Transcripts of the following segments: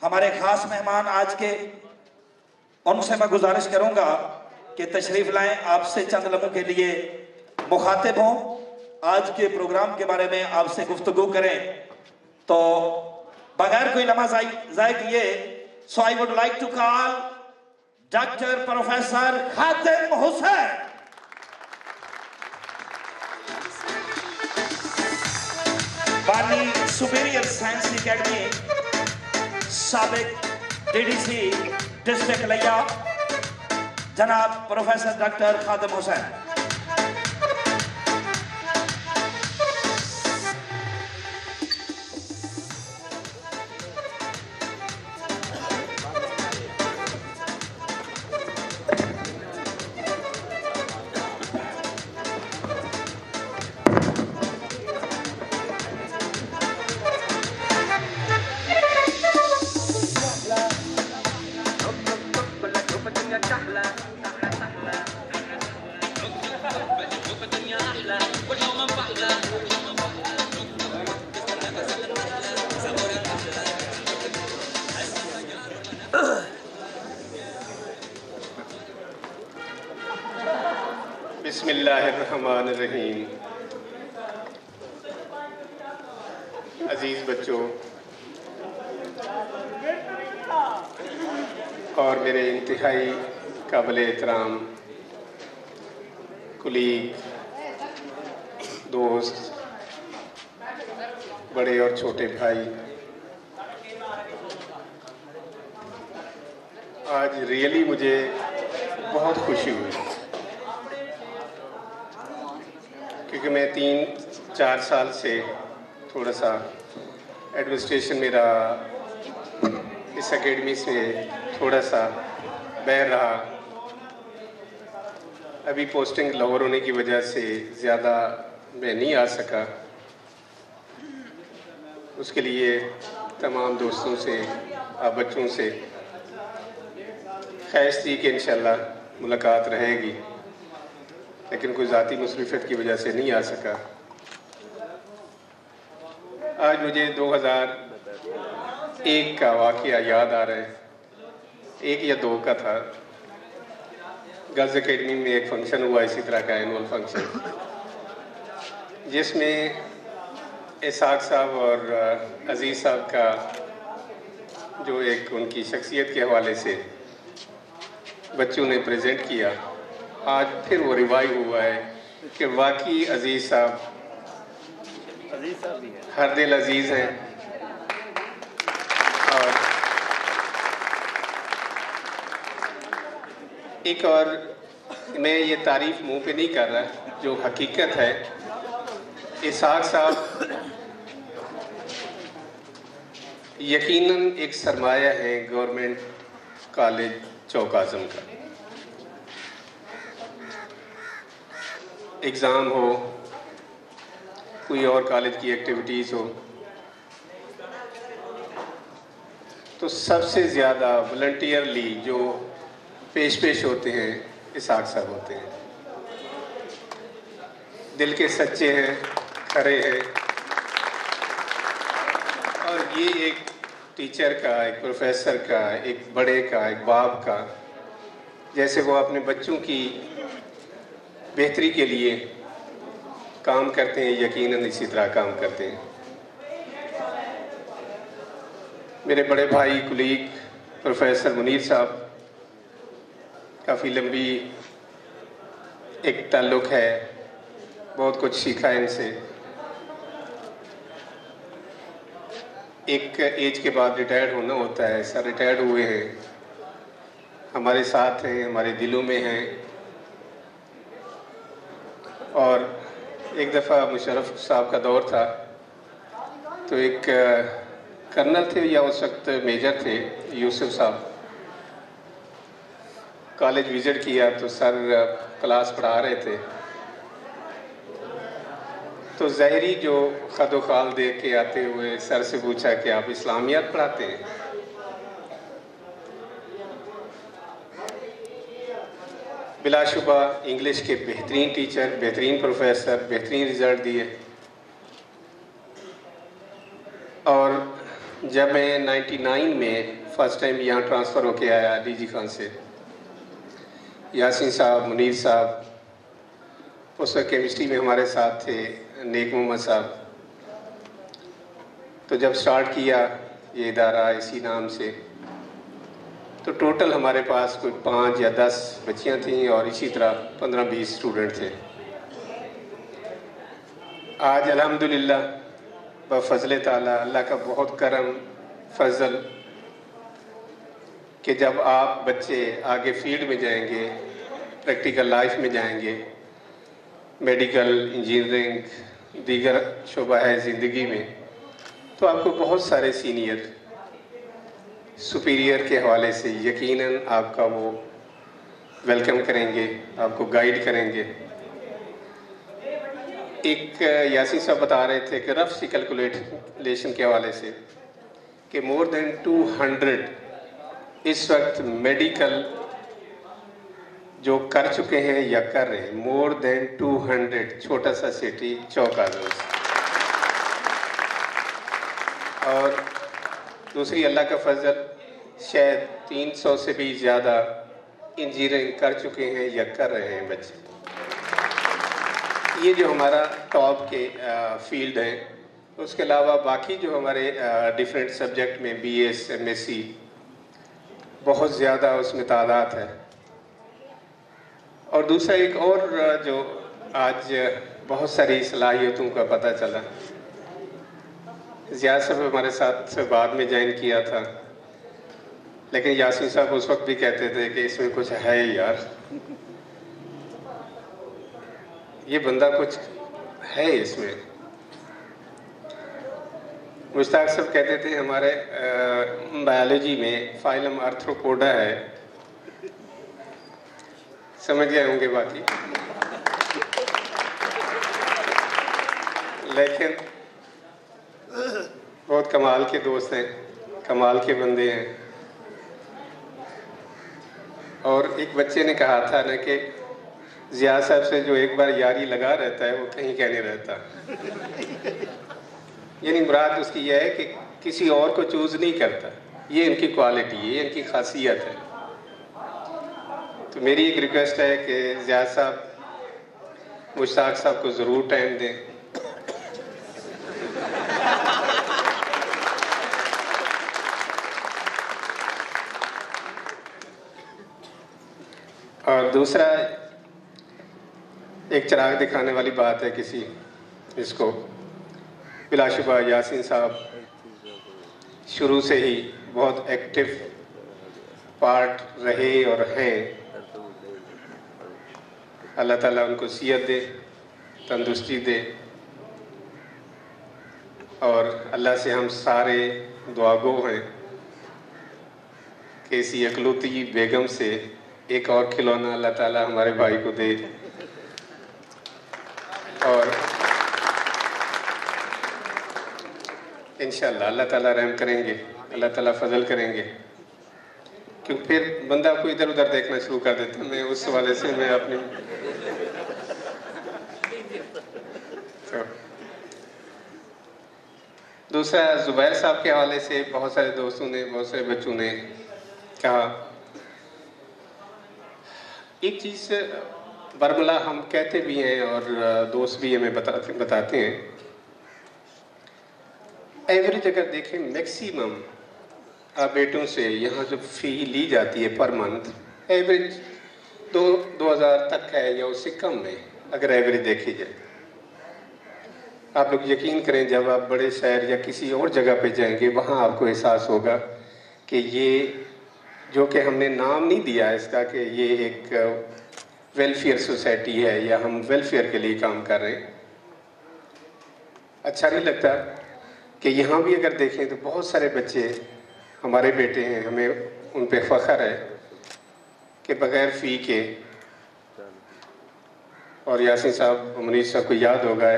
हमारे खास मेहमान आज के, उनसे मैं गुजारिश करूंगा कि तशरीफ लाएं, आपसे चंद लम्हों के लिए मुखातिब हों, आज के प्रोग्राम के बारे में आपसे गुफ्तगू करें। तो बगैर कोई लम्हा ज़ाय किए, so I would like to call doctor professor Khatim Hussain. बानी सुपीरियर साइंस एकेडमी, साबिक DDC डिस्ट्रिक्ट लिया, जनाब प्रोफेसर डॉक्टर खातिम हुसैन। बिस्मिल्लाहिर्रहमानिर्रहीम। अजीज बच्चों और मेरे इंतहाई काबिल एहतराम कुलीग, दोस्त, बड़े और छोटे भाई, आज रियली मुझे बहुत खुशी हुई क्योंकि मैं 3-4 साल से थोड़ा सा एडमिनिस्ट्रेशन में रहा, इस एकेडमी से थोड़ा सा बाहर रहा। अभी पोस्टिंग लाहौर होने की वजह से ज़्यादा मैं नहीं आ सका, उसके लिए तमाम दोस्तों से, आप बच्चों से ख्वाहिश थी कि इंशाल्लाह मुलाकात रहेगी, लेकिन कोई ज़ाती मुसरिफत की वजह से नहीं आ सका। आज मुझे 2001 का वाक़या याद आ रहा है, 1 या 2 का था। गर्ल्स एकेडमी में एक फंक्शन हुआ इसी तरह का, एनुअल फंक्शन, जिसमें इसाक साहब और अजीज़ साहब का जो एक उनकी शख्सियत के हवाले से बच्चों ने प्रेजेंट किया। आज फिर वो रिवाइव हुआ है कि वाकई अजीज़ साहब हर दिल अजीज़ हैं। और एक और, मैं ये तारीफ मुंह पे नहीं कर रहा, जो हकीकत है, इसाक साहब यकीनन एक सरमाया है गवर्नमेंट कॉलेज चौक आज़म का। एग्ज़ाम हो, कोई और कॉलेज की एक्टिविटीज़ हो, तो सबसे ज़्यादा वॉलंटियरली जो पेश होते हैं इसाक साहब होते हैं। दिल के सच्चे हैं, खरे हैं। और ये एक टीचर का, एक प्रोफेसर का, एक बड़े का, एक बाप का, जैसे वो अपने बच्चों की बेहतरी के लिए काम करते हैं, यकीनन इसी तरह काम करते हैं। मेरे बड़े भाई कुलीग प्रोफेसर मुनीर साहब, काफ़ी लंबी एक ताल्लुक़ है, बहुत कुछ सीखा है इनसे। एक एज के बाद रिटायर्ड होना होता है, सर रिटायर्ड हुए हैं, हमारे साथ हैं, हमारे दिलों में हैं। और एक दफ़ा मुशर्रफ साहब का दौर था, तो एक कर्नल थे या उस वक्त मेजर थे, यूसुफ साहब, कॉलेज विज़िट किया तो सर क्लास पढ़ा रहे थे, तो ज़ाहिरी जो खद खाल दे के आते हुए सर से पूछा कि आप इस्लामियात पढ़ाते हैं? बिलाशुबा इंग्लिश के बेहतरीन टीचर, बेहतरीन प्रोफेसर, बेहतरीन रिज़ल्ट दिए। और जब मैं 99 में फ़र्स्ट टाइम यहाँ ट्रांसफ़र होके आया डीजी खान से, यासीन साहब, मुनीर साहब, उस वक्त केमिस्ट्री में हमारे साथ थे, नेक मोहम्मद साहब। तो जब स्टार्ट किया ये इदारा इसी नाम से, तो टोटल हमारे पास कोई 5 या 10 बच्चियाँ थीं और इसी तरह 15-20 स्टूडेंट थे। आज अल्हम्दुलिल्लाह बफ़ज़ल ताला, अल्लाह का बहुत करम फजल कि जब आप बच्चे आगे फील्ड में जाएंगे, प्रैक्टिकल लाइफ में जाएंगे, मेडिकल, इंजीनियरिंग, दीगर शोबा है ज़िंदगी में, तो आपको बहुत सारे सीनियर सुपीरियर के हवाले से यकीनन आपका वो वेलकम करेंगे, आपको गाइड करेंगे। एक यासीन साहब बता रहे थे कि रफ सी कैलकुलेशन के हवाले से कि मोर देन 200 इस वक्त मेडिकल जो कर चुके हैं या कर रहे हैं, मोर देन 200, छोटा सा सिटी चौकाज़ों से। और दूसरी अल्लाह का फजल, शायद 300 से भी ज़्यादा इंजीनियरिंग कर चुके हैं या कर रहे हैं बच्चे। ये जो हमारा टॉप के फील्ड हैं। उसके अलावा बाकी जो हमारे डिफरेंट सब्जेक्ट में BS, MSc बहुत ज़्यादा उसमें तादाद है। और दूसरा एक और जो आज बहुत सारी सलाहियतों का पता चला, ज़ियाद साहब हमारे साथ बाद में ज्वाइन किया था, लेकिन यासीन साहब उस वक्त भी कहते थे कि इसमें कुछ है यार, ये बंदा कुछ है इसमें। मुश्ताक साहब कहते थे हमारे बायोलॉजी में फाइलम आर्थ्रोपोडा है, समझ गए होंगे बाकी, लेकिन बहुत कमाल के दोस्त हैं, कमाल के बंदे हैं। और एक बच्चे ने कहा था ना कि ज़ियाद साहब से जो एक बार यारी लगा रहता है वो कहीं का नहीं रहता। यानी मुराद उसकी यह है कि किसी और को चूज़ नहीं करता, ये इनकी क्वालिटी है, ये इनकी खासियत है। तो मेरी एक रिक्वेस्ट है कि ज़ियाद साहब मुश्ताक साहब को ज़रूर टाइम दें। और दूसरा एक चिराग दिखाने वाली बात है किसी इसको, बिलाशुबा यासीन साहब शुरू से ही बहुत एक्टिव पार्ट रहे और हैं। अल्लाह ताला उनको सियत दे, तंदुरुस्ती दे, और अल्लाह से हम सारे दुआगो हैं कि इसी अकलौती बेगम से एक और खिलौना अल्लाह ताला हमारे भाई को दे, और इंशाअल्लाह अल्लाह ताला रहम करेंगे, अल्लाह ताला फजल करेंगे, क्योंकि फिर बंदा को इधर उधर देखना शुरू कर देता है। मैं उस वाले से मैं अपनी तो दूसरा जुबैर साहब के हवाले से बहुत सारे दोस्तों ने, बहुत सारे बच्चों ने कहा एक चीज़ बरमला हम कहते भी हैं और दोस्त भी हमें बताते हैं, एवरेज अगर देखें मैक्सिमम आप बेटों से यहाँ जो फ़ी ली जाती है पर मंथ एवरेज 2000 तक है या उससे कम है, अगर एवरेज देखी जाए। आप लोग यकीन करें, जब आप बड़े शहर या किसी और जगह पे जाएंगे वहाँ आपको एहसास होगा कि ये जो कि हमने नाम नहीं दिया है इसका कि ये एक वेलफेयर सोसाइटी है या हम वेलफेयर के लिए काम कर रहे हैं। अच्छा नहीं लगता कि यहाँ भी अगर देखें तो बहुत सारे बच्चे हमारे बेटे हैं, हमें उन पे फ़ख्र है कि बग़ैर फ़ी के, और यासीन साहब, मुनीर साहब को याद होगा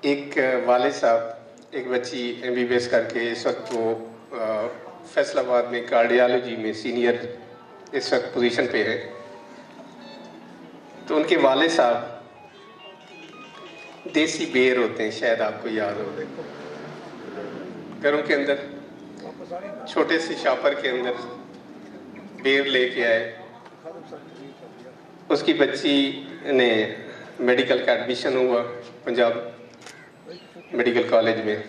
एक वालिद साहब एक बच्ची MBBS करके इस वक्त वो फैसलाबाद में कार्डियोलॉजी में सीनियर इस वक्त पोजीशन पे है। तो उनके वालिद साहब देसी बेर होते हैं, शायद आपको याद हो, घरों के अंदर छोटे से शापर के अंदर बेर लेके आए। उसकी बच्ची ने मेडिकल का एडमिशन हुआ पंजाब मेडिकल कॉलेज में।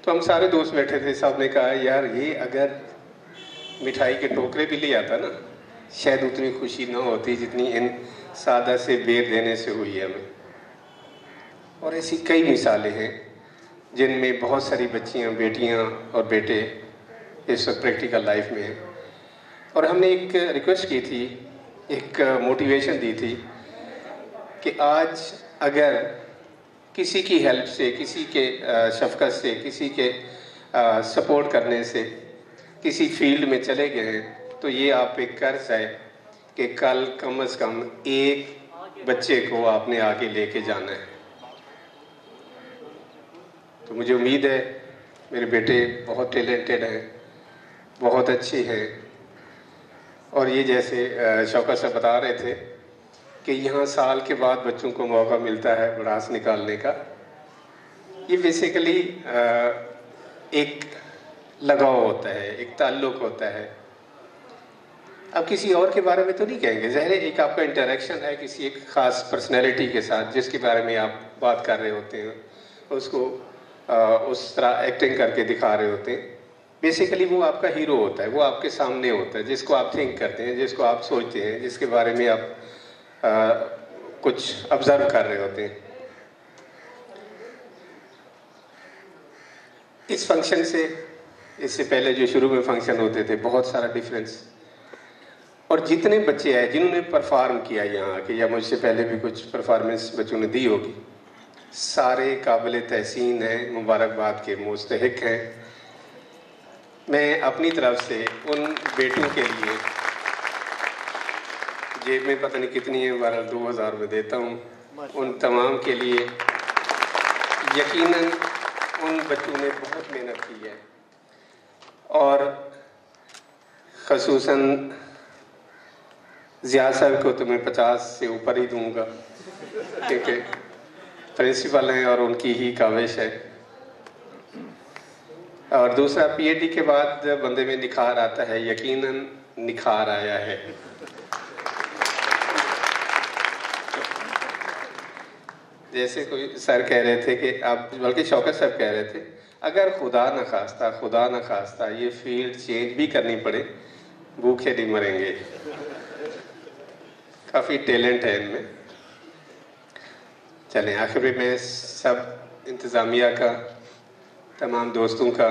तो हम सारे दोस्त बैठे थे, साहब ने कहा यार ये अगर मिठाई के टोकरे भी ले आता ना, शायद उतनी खुशी ना होती जितनी इन सादा से बेर देने से हुई है हमें। और ऐसी कई मिसालें हैं जिनमें बहुत सारी बच्चियां, बेटियां और बेटे इस वक्त प्रैक्टिकल लाइफ में हैं। और हमने एक रिक्वेस्ट की थी, एक मोटिवेशन दी थी कि आज अगर किसी की हेल्प से, किसी के शफकत से, किसी के सपोर्ट करने से किसी फील्ड में चले गए हैं तो ये आप पे कर्ज है कि कल कम से कम एक बच्चे को आपने आगे लेके जाना है। तो मुझे उम्मीद है मेरे बेटे बहुत टैलेंटेड हैं, बहुत अच्छे हैं। और ये जैसे शौकत से बता रहे थे कि यहाँ साल के बाद बच्चों को मौका मिलता है भड़ास निकालने का, ये बेसिकली एक लगाव होता है, एक ताल्लुक होता है। अब किसी और के बारे में तो नहीं कहेंगे, ज़ाहिर है एक आपका इंटरेक्शन है किसी एक ख़ास पर्सनैलिटी के साथ जिसके बारे में आप बात कर रहे होते हैं, उसको उस तरह एक्टिंग करके दिखा रहे होते हैं। बेसिकली वो आपका हीरो होता है, वो आपके सामने होता है, जिसको आप थिंक करते हैं, जिसको आप सोचते हैं, जिसके बारे में आप कुछ ऑब्जर्व कर रहे होते हैं। इस फंक्शन से, इससे पहले जो शुरू में फंक्शन होते थे, बहुत सारा डिफरेंस। और जितने बच्चे आए जिन्होंने परफॉर्म किया यहाँ आके, या मुझसे पहले भी कुछ परफॉर्मेंस बच्चों ने दी होगी, सारे काबिल तहसीन हैं, मुबारकबाद के मुस्तहिक हैं। मैं अपनी तरफ से उन बेटों के लिए जेब में पता नहीं कितनी है, 2000 में देता हूँ उन तमाम के लिए। यकीनन उन बच्चों ने बहुत मेहनत की है और ख़ुसूसन ज़िया साहब को तो मैं 50 से ऊपर ही दूंगा क्योंकि प्रिंसिपल हैं और उनकी ही काविश है। और दूसरा, पीएचडी के बाद बंदे में निखार आता है, यकीनन निखार आया है। जैसे कोई सर कह रहे थे कि आप, बल्कि शौकत साहब कह रहे थे, अगर खुदा न खास्ता ये फील्ड चेंज भी करनी पड़े, भूखे नहीं मरेंगे। काफ़ी टैलेंट है इनमें। चलें, आखिर में मैं सब इंतज़ामिया का, तमाम दोस्तों का,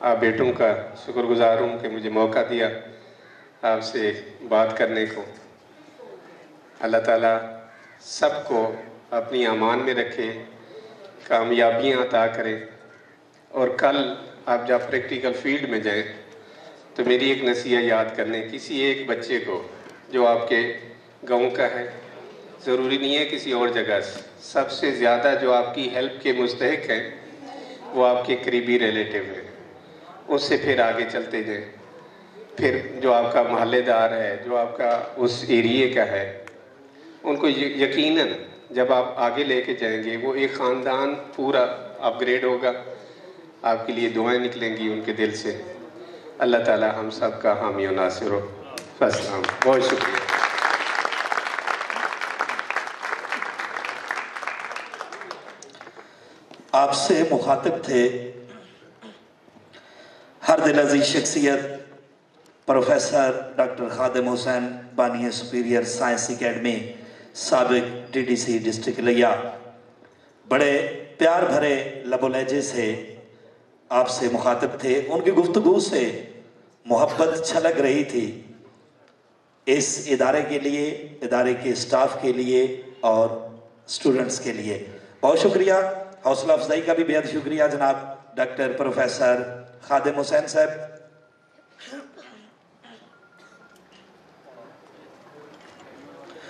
आप बेटों का शुक्रगुजार हूँ कि मुझे मौका दिया आपसे बात करने को। अल्लाह ताला सबको अपनी अमान में रखे, कामयाबियाँ अता करें। और कल आप जब प्रैक्टिकल फील्ड में जाएं तो मेरी एक नसीहत याद करने, किसी एक बच्चे को जो आपके गांव का है, ज़रूरी नहीं है किसी और जगह से, सबसे ज़्यादा जो आपकी हेल्प के मुस्तहिक हैं वो आपके करीबी रिलेटिव हैं, उससे फिर आगे चलते जाएं। फिर जो आपका मोहल्लेदार है, जो आपका उस एरिए का है, उनको यकीनन जब आप आगे लेके जाएंगे वो एक ख़ानदान पूरा अपग्रेड होगा। आपके लिए दुआएं निकलेंगी उनके दिल से। अल्लाह ताला हम सब का हामी और नासिर हो। अस्सलाम, बहुत शुक्रिया। आपसे मुखातिब थे हर दिल अजीज शख्सियत प्रोफेसर डॉक्टर खादिम हुसैन, बानी सुपीरियर साइंस एकेडमी, साबिक डीडीसी डिस्ट्रिक्ट लिया। बड़े प्यार भरे लबो लहजे से आपसे मुखातिब थे। उनकी गुफ्तगू से मोहब्बत छलक रही थी इस इदारे के लिए, इदारे के स्टाफ के लिए और स्टूडेंट्स के लिए। बहुत शुक्रिया। हौसला अफजाई का भी बेहद शुक्रिया जनाब डॉक्टर प्रोफेसर खादिम हुसैन साहब।